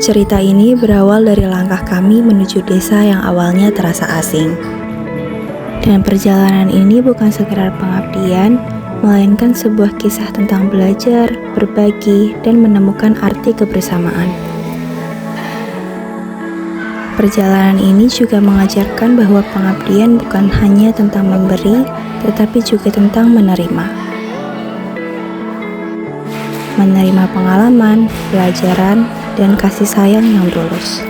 Cerita ini berawal dari langkah kami menuju desa yang awalnya terasa asing. Dan perjalanan ini bukan sekedar pengabdian, melainkan sebuah kisah tentang belajar, berbagi, dan menemukan arti kebersamaan. Perjalanan ini juga mengajarkan bahwa pengabdian bukan hanya tentang memberi, tetapi juga tentang menerima. Menerima pengalaman, pelajaran, dan kasih sayang yang tulus.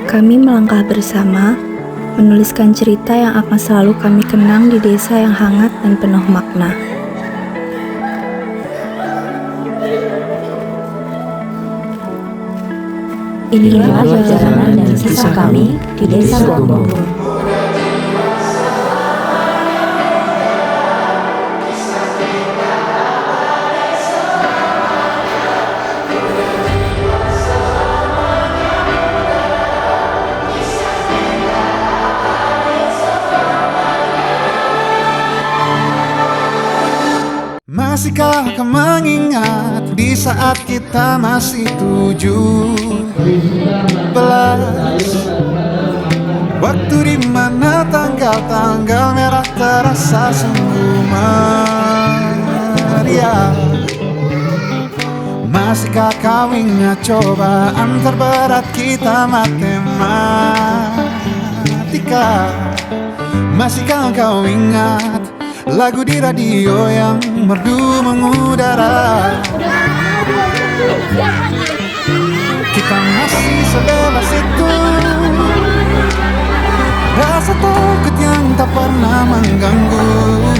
Kami melangkah bersama, menuliskan cerita yang akan selalu kami kenang di desa yang hangat dan penuh makna. Inilah perjalanan dan kisah kami di Desa Gongbong. Masihkah kau mengingat di saat kita masih 17? Waktu di mana tanggal-tanggal merah terasa sungguh meriah. Masihkah kau ingat cobaan terberat kita matematika? Masihkah kau ingat lagu di radio yang merdu mengudara? Kita masih sebebas itu, rasa takut yang tak pernah mengganggu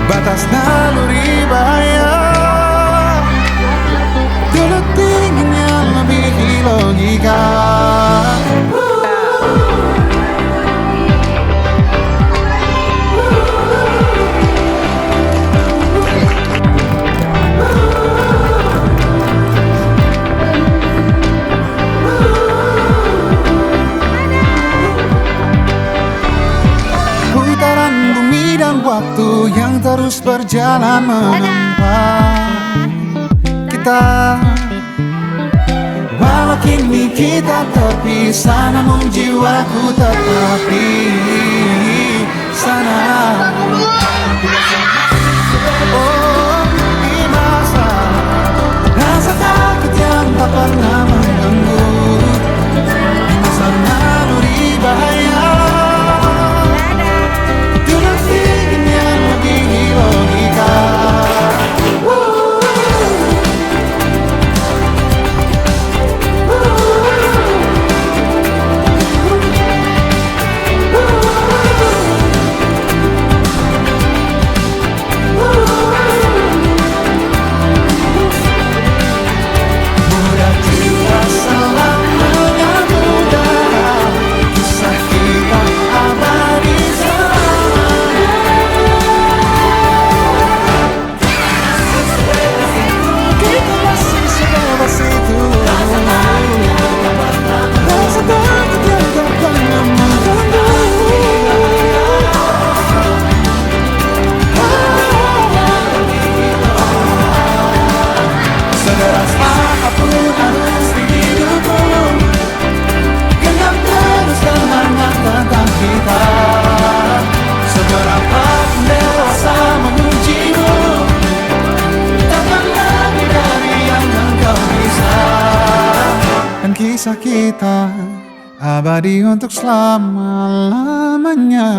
batas naluri bahaya. Dulu tingginya melebihi logika. Waktu yang terus berjalan menempa kita. Walau kini kita terpisah, namun jiwaku tetap di sana. Oh, di masa rasa takut yang tak pernah mengganggu, di masa naluri bahaya. Kisah kita abadi untuk selama-lamanya.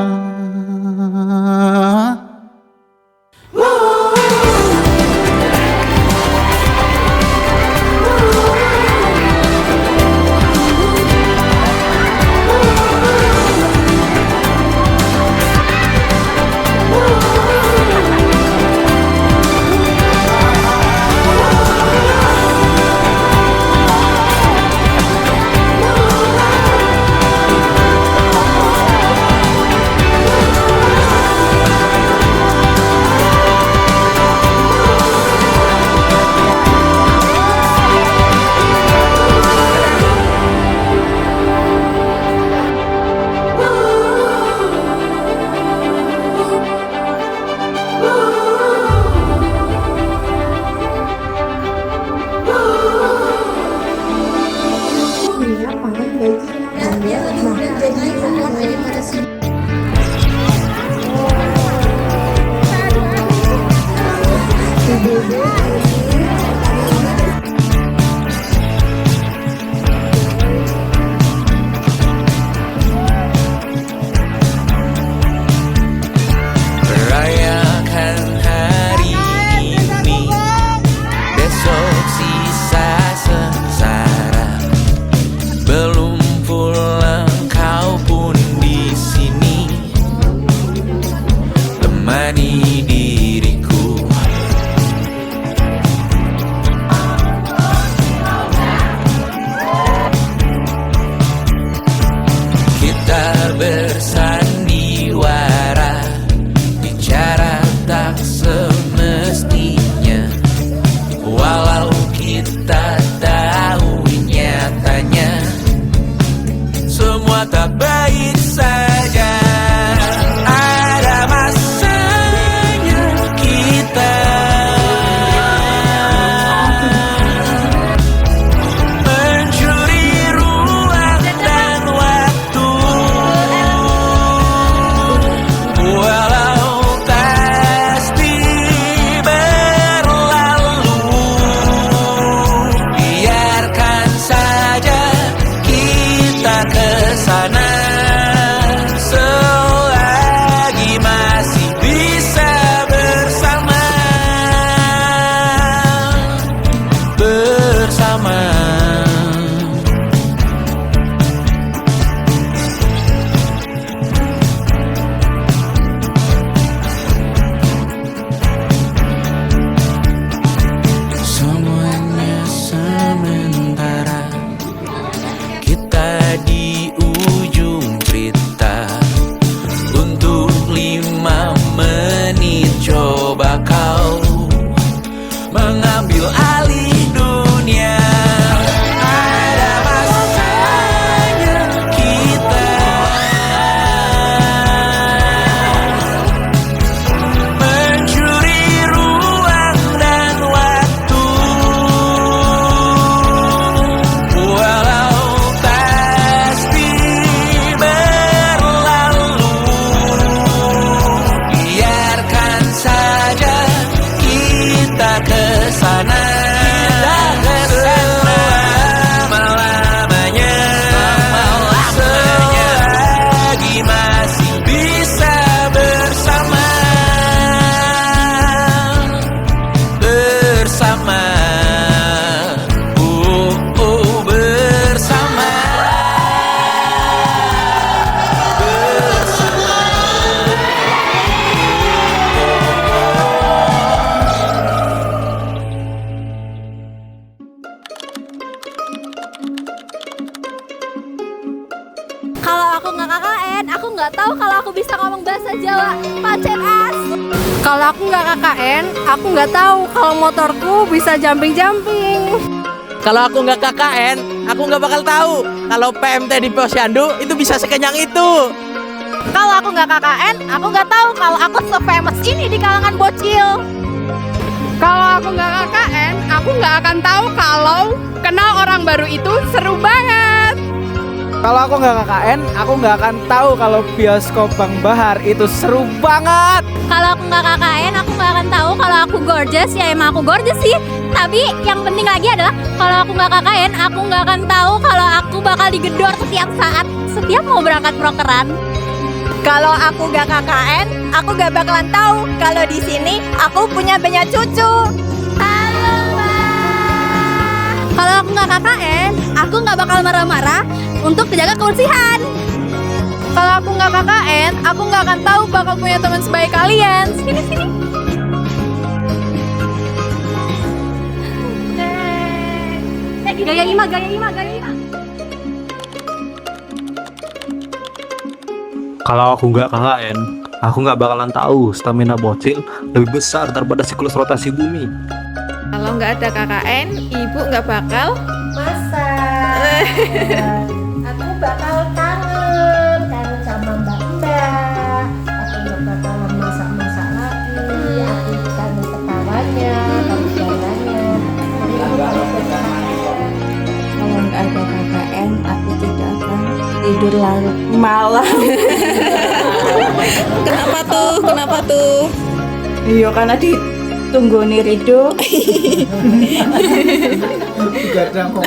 bersama. Semuanya sementara, kita di ujung cerita. Untuk 5 menit coba kau mengambil alih dunia. Ada masanya kita mencuri ruang dan waktu. Walau pasti berlalu, biarkan saja kita ke sana. Selama-lamanya, selagi masih bisa bersama. Bersama. Oh, oh, bersama. Kalau aku nggak KKN, aku nggak tahu kalau aku bisa ngomong bahasa Jawa. Pancen as. Kalau aku nggak KKN, aku nggak tahu kalau motorku bisa jumping-jumping. Kalau aku nggak KKN, aku nggak bakal tahu kalau PMT di Posyandu itu bisa sekenyang itu. Kalau aku nggak KKN, aku nggak tahu kalau aku se-famous ini di kalangan bocil. Kalau aku nggak KKN, aku nggak akan tahu kalau kenal orang baru itu seru banget. Kalau aku nggak KKN, aku nggak akan tahu kalau bioskop Bang Bahar itu seru banget. Kalau aku nggak KKN, aku nggak akan tahu kalau aku gorgeous. Ya emang aku gorgeous sih. Tapi yang penting lagi adalah kalau aku nggak KKN, aku nggak akan tahu kalau aku bakal digedor setiap saat, setiap mau berangkat prokeran. Kalau aku nggak KKN, aku nggak bakalan tahu kalau di sini aku punya banyak cucu. Halo, Mbak. Kalau aku nggak KKN, aku nggak bakal marah-marah untuk menjaga kebersihan. Kalau aku nggak KKN, aku nggak akan tahu bakal punya teman sebaik kalian. Sini. Gaya Ima. Kalau aku nggak KKN, aku nggak bakalan tahu stamina bocil lebih besar daripada siklus rotasi bumi. Kalau nggak ada KKN, ibu nggak bakal Masak. Aku bakal kangen sama mbak-mbak. Aku nggak bakalan masak-masak lagi. Aku kangen ketawanya, jalannya. Kalau nggak ada KKN, aku tidak akan tidur larut malam. Kenapa tuh? Iya, karena ditunggu nih Rido. Gadang kok.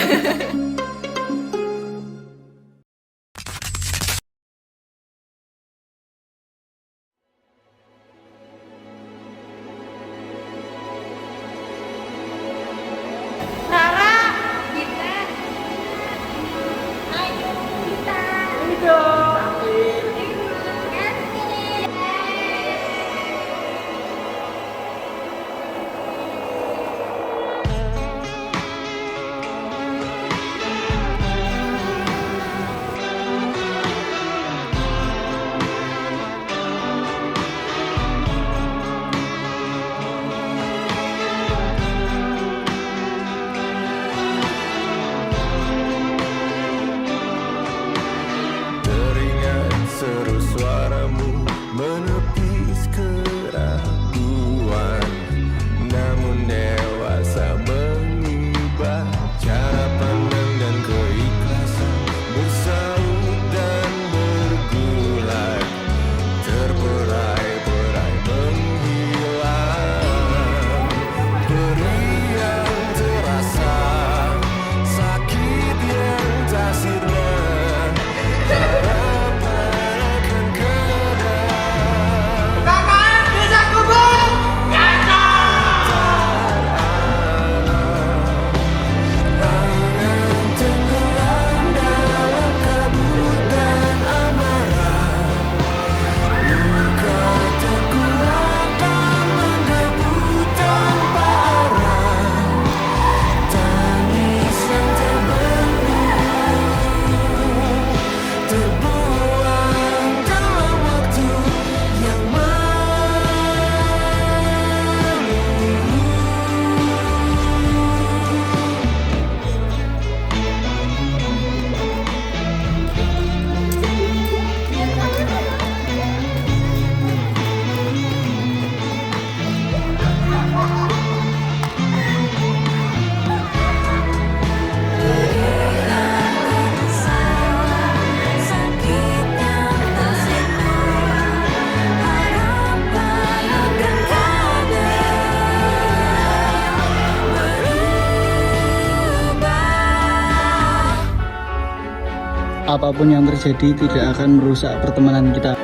apapun yang terjadi tidak akan merusak pertemanan kita.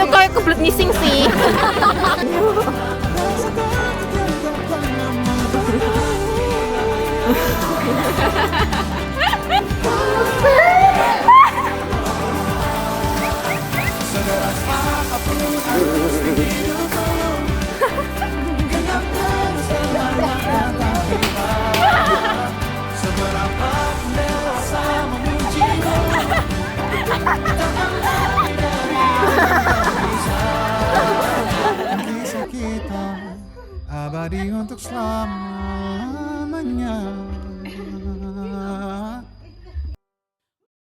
Kayak kebelet ngising sih. Kisah kita abadi untuk selalu.